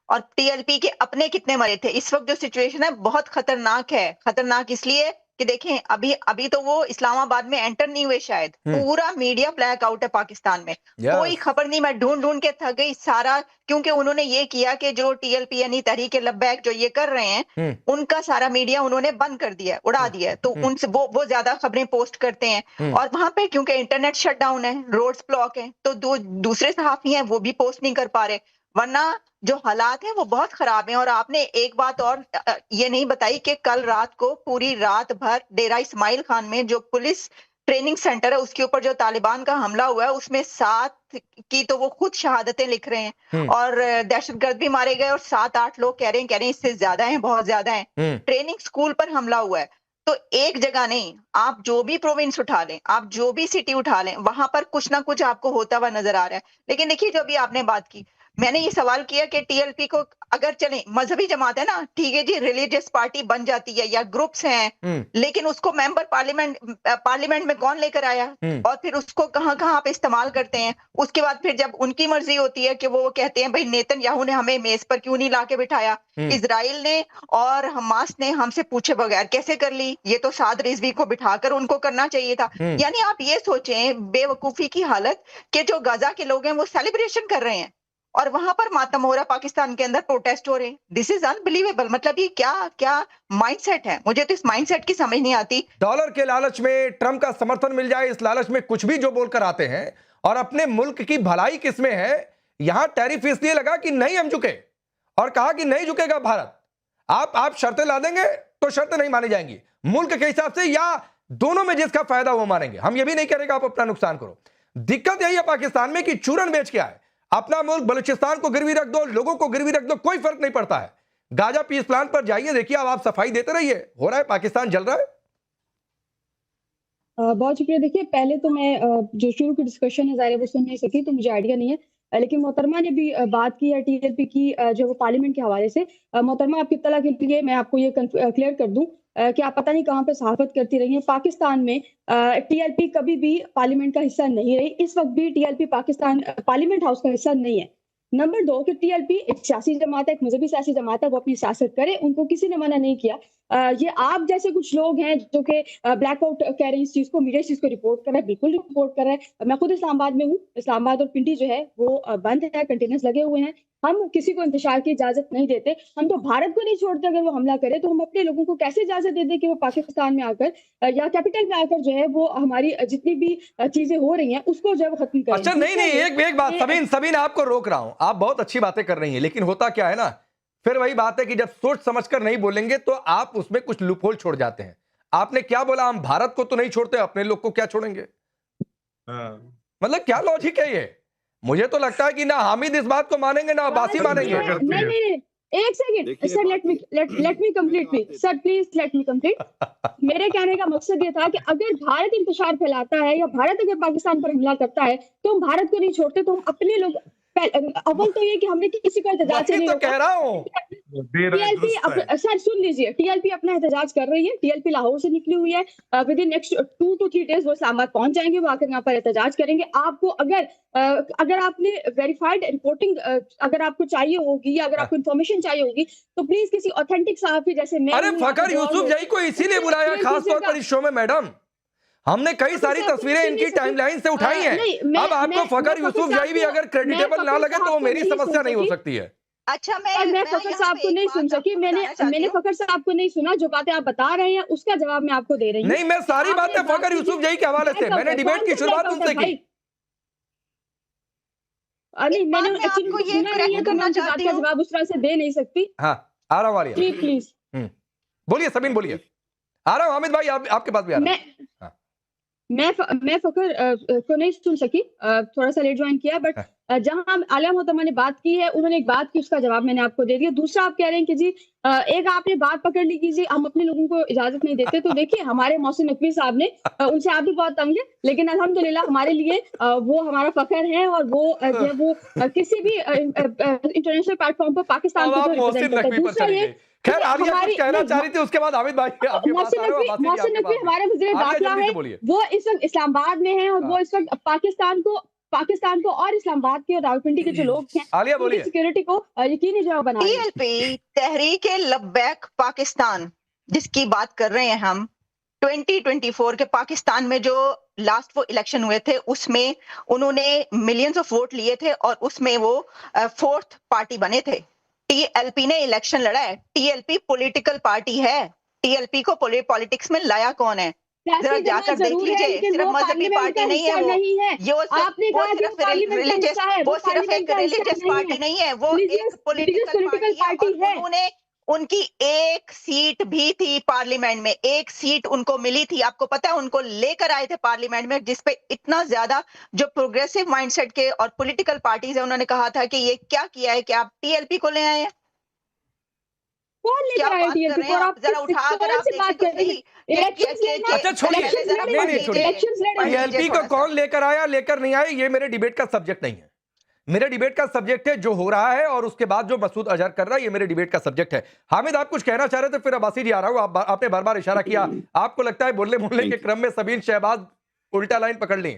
और टीएलपी के अपने कितने मरे थे। इस वक्त जो सिचुएशन है बहुत खतरनाक है। खतरनाक इसलिए कि देखें, अभी अभी तो वो इस्लामाबाद में एंटर नहीं हुए शायद। पूरा मीडिया ब्लैक आउट है पाकिस्तान में। कोई खबर नहीं, मैं ढूंढ ढूंढ के थक गई सारा, क्योंकि उन्होंने ये किया कि जो टीएलपी यानी तहरीक लब्बैक जो ये कर रहे हैं, उनका सारा मीडिया उन्होंने बंद कर दिया, उड़ा दिया। तो उनसे वो ज्यादा खबरें पोस्ट करते हैं, और वहां पे क्योंकि इंटरनेट शट डाउन है, रोड्स ब्लॉक है, तो दूसरे सहाफी हैं वो भी पोस्ट नहीं कर पा रहे। वरना जो हालात हैं वो बहुत खराब हैं। और आपने एक बात और ये नहीं बताई कि कल रात को पूरी रात भर डेरा इस्माइल खान में जो पुलिस ट्रेनिंग सेंटर है उसके ऊपर जो तालिबान का हमला हुआ है, उसमें 7 की तो वो खुद शहादतें लिख रहे हैं, और दहशतगर्द भी मारे गए, और 7-8 लोग कह रहे हैं इससे ज्यादा हैं, बहुत ज्यादा हैं। ट्रेनिंग स्कूल पर हमला हुआ है। तो एक जगह नहीं, आप जो भी प्रोविंस उठा लें, आप जो भी सिटी उठा लें, वहां पर कुछ ना कुछ आपको होता हुआ नजर आ रहा है। लेकिन देखिए, जो अभी आपने बात की, मैंने ये सवाल किया कि टीएलपी को अगर चले, मजहबी जमात है ना, ठीक है जी, रिलीजियस पार्टी बन जाती है या ग्रुप्स हैं, लेकिन उसको मेंबर पार्लियामेंट में कौन लेकर आया, और फिर उसको कहां कहां आप इस्तेमाल करते हैं। उसके बाद फिर जब उनकी मर्जी होती है कि वो कहते हैं भाई नेतन्याहू ने हमें मेज पर क्यों नहीं लाके बिठाया, इजराइल ने और हमास ने हमसे पूछे बगैर कैसे कर ली, ये तो साद रिजवी को बिठाकर उनको करना चाहिए था। यानी आप ये सोचें बेवकूफी की हालत, कि जो गाजा के लोग हैं वो सेलिब्रेशन कर रहे हैं और वहां पर मातम हो रहा है, पाकिस्तान के अंदर प्रोटेस्ट हो रहे हैं। This is unbelievable. मतलब ये क्या क्या माइंडसेट है, मुझे तो इस माइंडसेट की समझ नहीं आती। डॉलर के लालच में ट्रंप का समर्थन मिल जाए, इस लालच में कुछ भी जो बोलकर आते हैं, और अपने मुल्क की भलाई किसमें है। यहां टैरिफ इसलिए लगा कि नहीं हम झुके, और कहा कि नहीं झुकेगा भारत। आप शर्तें ला देंगे तो शर्तें नहीं मानी जाएंगी मुल्क के हिसाब से, या दोनों में जिसका फायदा वो मानेंगे। हम ये भी नहीं करेंगे आप अपना नुकसान करो। दिक्कत यही है पाकिस्तान में कि चूरन बेच के आए। अपना मुल्क बलूचिस्तान को गिरवी रख दो, लोगों को गिरवी रख दो, कोई फर्क नहीं पड़ता है। गाजा पीस प्लान पर जाइए, देखिए, अब आप सफाई देते रहिए, हो रहा है, पाकिस्तान जल रहा है। बहुत शुक्रिया। देखिए, पहले तो मैं जो शुरू की डिस्कशन है ज़ाहिर है वो सुन नहीं सकी, तो मुझे आइडिया नहीं है। लेकिन मोहतरमा ने भी बात की है टीएलपी की, जो वो पार्लियामेंट के हवाले से। मोहतरमा, आपकी इत्तला के लिए मैं आपको ये क्लियर कर दूं कि आप पता नहीं कहाँ पे सहाफत करती रही हैं। पाकिस्तान में टीएलपी कभी भी पार्लियामेंट का हिस्सा नहीं रही। इस वक्त भी टीएलपी पाकिस्तान पार्लियामेंट हाउस का हिस्सा नहीं है। नंबर 2 कि टीएलपी एक सियासी जमात है, एक मजहबी सियासी जमात है, वो अपनी सियासत करे, उनको किसी ने मना नहीं किया। ये आप जैसे कुछ लोग हैं जो कि ब्लैकआउट कह रहे हैं इस चीज को, मीडिया इस चीज को रिपोर्ट कर रहा है, बिल्कुल रिपोर्ट कर रहा है। मैं खुद इस्लामाबाद में हूँ। इस्लामाबाद और पिंडी जो है वो बंद है, कंटेनर्स लगे हुए हैं। हम किसी को इंतशार की इजाजत नहीं देते। हम तो भारत को नहीं छोड़ते। अगर वो हमला करे तो हम अपने लोगों को कैसे इजाजत दे दें कि वो पाकिस्तान में आकर या कैपिटल में आकर जो है वो हमारी जितनी भी चीजें हो रही हैं उसको जो है वो खत्म करें। अच्छा, नहीं, एक बात, सबीन आपको रोक रहा हूं। आप बहुत अच्छी बातें कर रही हैं, लेकिन होता क्या है ना, फिर वही बात है कि जब सोच समझकर नहीं बोलेंगे तो आप उसमें कुछ लूपहोल छोड़ जाते हैं। आपने क्या बोला, हम भारत को तो नहीं छोड़ते, अपने लोग को क्या छोड़ेंगे? मतलब क्या लॉजिक है ये? मुझे तो लगता है कि ना हामिद इस बात को मानेंगे ना अब्बासी मानेंगे। नहीं, एक second sir, let me complete please sir, please let me complete. मेरे कहने का मकसद ये था कि अगर भारत इंतशार फैलाता है या भारत अगर पाकिस्तान पर हमला करता है तो हम भारत को नहीं छोड़ते, तो हम अपने लोग अव्वल तो ये कि हमने किसी को एहतजाज से नहीं तो कह रहा हूं। टीएलपी सर सुन लीजिए, टीएलपी अपना एहतजाज कर रही है। टीएलपी लाहौर से निकली हुई है। With in next 2 to 3 days वो इस्लामाबाद पहुंच जाएंगे, वो आकर यहाँ पर एहतजाज करेंगे। आपको अगर आपने वेरीफाइड रिपोर्टिंग अगर आपको चाहिए होगी या अगर आपको इन्फॉर्मेशन चाहिए होगी तो प्लीज किसी ऑथेंटिक सहाफी जैसे मैं। अरे फखर यूसुफ जई को इसीलिए बुलाया खास तौर पर इस शो में मैडम। हमने कई सारी तस्वीरें इनकी टाइमलाइन से उठाई हैं। अब आपको फखर यूसुफ जई भी अगर क्रेडिटेबल ना लगे तो वो मेरी समस्या नहीं हो सकती है। अच्छा, मैं फखर साहब को नहीं सुन सकी। मैंने फखर साहब को नहीं सुना। जो बातें आप बता रहे हैं उसका जवाब मैं आपको दे रही हूँ। नहीं, मैं सारी बातें फखर यूसुफ जई के हवाले से, मैंने डिबेट की शुरुआत उनसे की। नहीं, मैंने एक्चुअली सुना नहीं है तो मैं उनकी बात का जवाब उस तरह से दे नहीं सकती। हाँ, आ रहा हूँ, प्लीज बोलिए सबीन, बोलिए। आ रहा हूँ हामिद भाई, आपके पास भी आ रहा हूँ। मैं फखर को नहीं सुन सकी, थोड़ा सा लेट ज्वाइन किया, बट जहां आलिया मोहतरमा ने बात की है, उन्होंने एक बात की, उसका जवाब मैंने आपको दे दिया। दूसरा, आप कह रहे हैं कि जी एक आपने बात पकड़ ली कि जी हम अपने लोगों को इजाजत नहीं देते। तो देखिए, हमारे मोहसिन नकवी साहब ने, उनसे आप भी बहुत तंग है, लेकिन अल्हम्दुलिल्लाह हमारे लिए वो हमारा फखर है, और वो किसी भी इंटरनेशनल प्लेटफॉर्म पर पाकिस्तान को रिप्रेजेंट करता है। दूसरा ये, खैर आलिया कुछ कहना चाह रही थी, उसके बाद हामिद भाई आपके पास आ रहे हो। मोहसिन नकवी हमारे वज़ीर दाखिला है, वो इस वक्त इस्लामाबाद में है और वो इस वक्त पाकिस्तान को पाकिस्तान को और इस्लामाबाद के और रावलपिंडी के जो लोग हैं आलिया उनकी बोलिए। सिक्योरिटी को यकीनी जगह बना रहे हैं। टीएलपी तहरीक-ए-लब्बैक पाकिस्तान जिसकी बात कर रहे हैं हम, 2024 के पाकिस्तान में जो लास्ट वो इलेक्शन हुए थे उसमें उन्होंने मिलियंस ऑफ वोट लिए थे और उसमें वो फोर्थ पार्टी बने थे। टीएलपी ने इलेक्शन लड़ा है। टीएलपी पॉलिटिकल पार्टी है। टीएलपी को पॉलिटिक्स में लाया कौन है? जरा जाकर देख लीजिए। सिर्फ मजहबी पार्टी नहीं है वो। ये वो सिर्फ एक रिलीजियस पार्टी नहीं है, वो एक पॉलिटिकल पार्टी है। और उन्होंने उनकी एक सीट भी थी पार्लियामेंट में, एक सीट उनको मिली थी। आपको पता है उनको लेकर आए थे पार्लियामेंट में, जिसपे इतना ज्यादा जो प्रोग्रेसिव माइंडसेट के और पॉलिटिकल पार्टीज है उन्होंने कहा था कि ये क्या किया है कि आप टीएलपी को ले आए हैं। कौन लेकर आए टीएलपी को? आप जरा उठा कर आप बात कर रही हैं। अच्छा छोड़िए, नहीं छोड़िए, टीएलपी को कौन लेकर आया लेकर नहीं आया ये मेरे डिबेट का सब्जेक्ट नहीं है। मेरे डिबेट का सब्जेक्ट है जो हो रहा है और उसके बाद जो मसूद अजहर कर रहा है, ये मेरे डिबेट का सब्जेक्ट है। हामिद आप कुछ कहना चाह रहे थे, फिर अब्बासी जी आ रहा हूं। आपने बार बार इशारा किया, आपको लगता है बोलने बोलने के क्रम में सबीन शहबाज उल्टा लाइन पकड़ ली।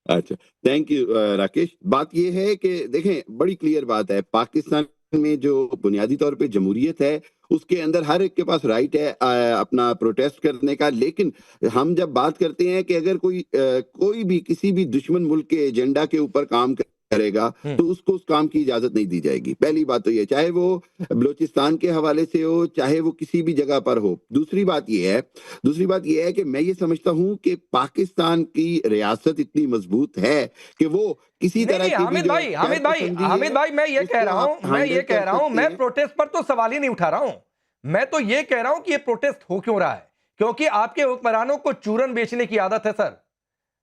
अच्छा, थैंक यू राकेश। बात यह है कि देखें, बड़ी क्लियर बात है, पाकिस्तान में जो बुनियादी तौर पे जमहूरियत है उसके अंदर हर एक के पास राइट है अपना प्रोटेस्ट करने का। लेकिन हम जब बात करते हैं कि अगर कोई भी किसी भी दुश्मन मुल्क के एजेंडा के ऊपर काम करेगा तो उसको उस काम की इजाजत नहीं दी जाएगी। पहली बात तो ये, चाहे वो बलूचिस्तान के हवाले से हो, चाहे वो किसी भी जगह पर हो। दूसरी बात ये है कि मैं ये समझता हूं कि पाकिस्तान की रियासत इतनी मजबूत है कि वो किसी तरह की हामिद भाई मैं ये कह रहा हूं, मैं प्रोटेस्ट पर तो सवाल ही नहीं उठा रहा हूं। मैं तो ये कह रहा हूं कि ये प्रोटेस्ट हो क्यों रहा है, क्योंकि आपके हुक्मरानों को चूरन बेचने की आदत है। सर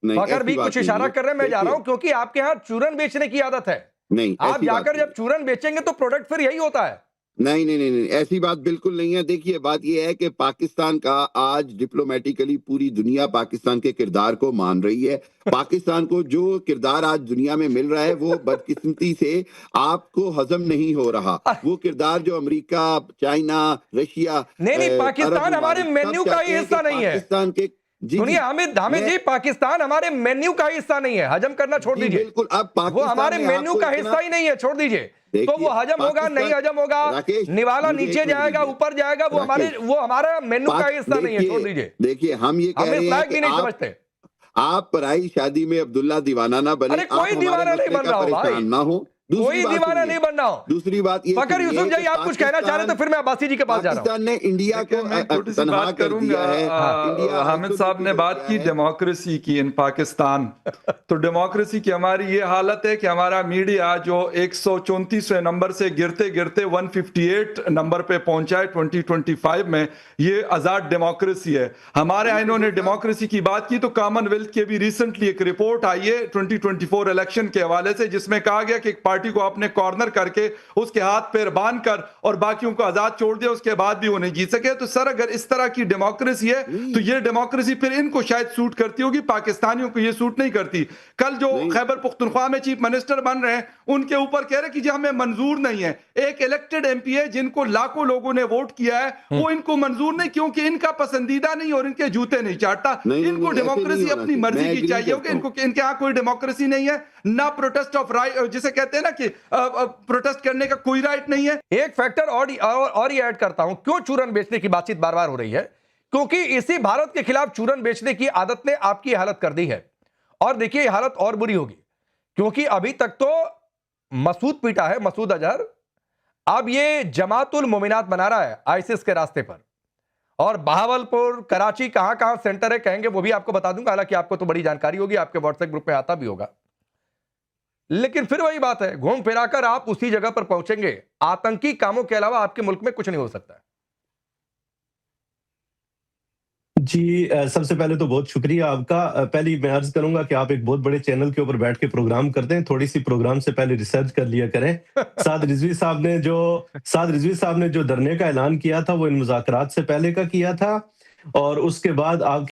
अगर भी कुछ इशारा कर रहे हैं, मैं जा रहा हूं क्योंकि आपके यहां चूरन बेचने की आदत है। नहीं, आप जाकर जब चूरन बेचेंगे तो प्रोडक्ट फिर यही होता है। नहीं, ऐसी बात बिल्कुल नहीं है। देखिए, बात यह है कि पाकिस्तान का आज डिप्लोमेटिकली पूरी दुनिया पाकिस्तान के किरदार को मान रही है। पाकिस्तान को जो किरदार आज दुनिया में मिल रहा है वो बदकिस्मती से आपको हजम नहीं हो रहा। वो किरदार जो अमेरिका, चाइना, रशिया, नहीं, पाकिस्तान हमारे मेन्यू का ही हिस्सा नहीं है। पाकिस्तान के सुनिए हामिद जी, पाकिस्तान हमारे मेन्यू का हिस्सा नहीं है। हजम करना छोड़ दीजिए, बिल्कुल। अब वो हमारे मेन्यू का हिस्सा ही नहीं है, छोड़ दीजिए। तो वो हजम होगा नहीं हजम होगा, निवाला नीचे जाएगा ऊपर जाएगा, वो हमारा मेन्यू का हिस्सा नहीं है, छोड़ दीजिए। देखिए, हम ये कह रहे हैं कि नहीं समझते, आप पराई शादी में अब्दुल्ला दीवाना ना बने। कोई दीवाना नहीं बन रहा भाई, ना हो, कोई दीवाना नहीं बनना हो। दूसरी बात ये, फकर यूसुफ जी आप कुछ कहना चाह रहे थे, फिर मैं अब्बासी जी के पास जा रहा हूं। पाकिस्तान ने इंडिया को तनहा कर दिया है। हामिद साहब ने बात की डेमोक्रेसी की इन पाकिस्तान, तो डेमोक्रेसी की हमारी ये हालत है कि हमारा मीडिया जो 134वें नंबर से गिरते गिरते 158 नंबर पे पहुंचा है 2025 में, ये आजाद डेमोक्रेसी है। हमारे यहाँ इन्होंने डेमोक्रेसी की बात की तो कॉमनवेल्थ के भी रिसेंटली एक रिपोर्ट आई है 2024 इलेक्शन के हवाले से, जिसमें कहा गया कि एक पार्टी को आपने कॉर्नर करके उसके हाथ पैर बांध कर और बाकियों को आजाद छोड़ दिया, उसके बाद भी वो नहीं जीत सके। तो सर अगर इस तरह की डेमोक्रेसी है तो ये डेमोक्रेसी फिर इनको शायद सूट करती होगी, पाकिस्तानियों को ये सूट नहीं करती। कल जो खैबर पुख्तनख्वा में चीफ मिनिस्टर बन रहे हैं उनके ऊपर कह रहे कि जी हमें मंजूर नहीं है। एक इलेक्टेड एमपी है जिनको लाखों लोगों ने वोट किया है, वो इनको मंजूर नहीं क्योंकि इनका पसंदीदा नहीं और इनके जूते नहीं चाटता। इनको डेमोक्रेसी अपनी मर्जी की चाहिए होगी, इनके यहाँ कोई डेमोक्रेसी नहीं है, ना प्रोटेस्ट ऑफ राइट जिसे कहते हैं ना कि प्रोटेस्ट करने का कोई राइट नहीं है। एक फैक्टर और ये ऐड करता हूं, क्यों चूरन बेचने की बातचीत बार बार हो रही है, क्योंकि इसी भारत के खिलाफ चूरन बेचने की आदत ने आपकी हालत कर दी है। और देखिए हालत और बुरी होगी, क्योंकि अभी तक तो मसूद पीटा है, मसूद अजहर, अब ये जमातुल मोमिनात बना रहा है आईसिस के रास्ते पर। और बहावलपुर, कराची, कहां कहां सेंटर है कहेंगे वो भी आपको बता दूंगा, हालांकि आपको तो बड़ी जानकारी होगी, आपके व्हाट्सएप ग्रुप में आता भी होगा। लेकिन फिर वही बात है, घूम फिराकर आप उसी जगह पर पहुंचेंगे। आतंकी कामों के अलावा आपके मुल्क में कुछ नहीं हो सकता है। जी सबसे पहले तो बहुत शुक्रिया आपका। पहले मैं अर्ज करूंगा कि आप एक बहुत बड़े चैनल के ऊपर बैठ के प्रोग्राम करते हैं, थोड़ी सी प्रोग्राम से पहले रिसर्च कर लिया करें। साद रिजवी साहब ने जो धरने का ऐलान किया था वो इन मुज़ाकरात से पहले का किया था, और उसके बाद आप